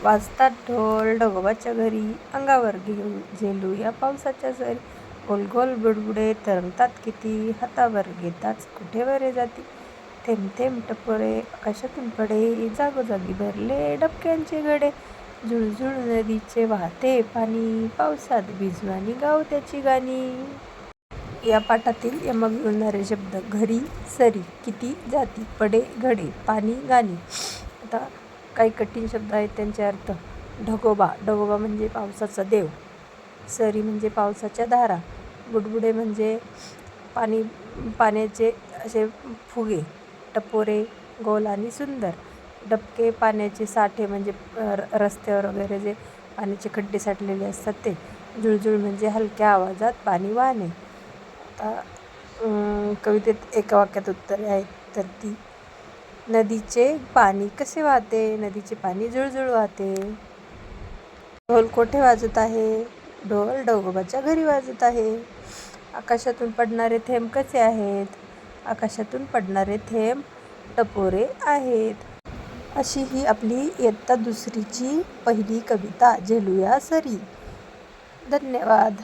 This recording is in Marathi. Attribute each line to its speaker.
Speaker 1: वाजतात ढोल ढगोबाच्या घरी, अंगावर घेऊन झेलू या पावसाच्या सरी. गोल गोल बुडबुडे तरंगतात किती, हातावर घेताच कुठे वरे जाती. थेंब थेंब टपोरे आकाशातून पडे, जागोजागी भरले डबक्यांचे घडे. झुळझुळ नदीचे वाहते पाणी, पावसात भिजवानी गाऊ त्याची गाणी. या पाठातील यमक जुळणारे शब्द: घरी, सरी, किती, जाती, पडे, घडे, पाणी, गाणी. आता काही कठीण शब्द आहेत, त्यांचे अर्थ: ढगोबा, ढगोबा म्हणजे पावसाचा देव. सरी म्हणजे पावसाच्या धारा. बुडबुडे म्हणजे पाण्याचे असे फुगे. टपोरे गोल आणि सुंदर. डबके पाण्याचे साठे, म्हणजे रस्त्यावर वगैरे जे पाण्याचे खड्डे साठलेले असतात ते. झुळझुळ म्हणजे हलक्या आवाजात पाणी वाहणे. आता कवितेत एका वाक्यात उत्तरे आहेत, तर ती: नदीचे पाणी कसे वाहते? नदीचे पाणी झुळझुळ वाहते. ढोल कोठे वाजत आहे? ढोल ढगोबाच्या घरी वाजत आहे. आकाशातून पडणारे थेंब कसे आहेत? आकाशातून पडणारे थेंब टपोरे आहेत. अशी ही आपली इयत्ता दुसरीची पहिली कविता, झेलूया सरी. धन्यवाद.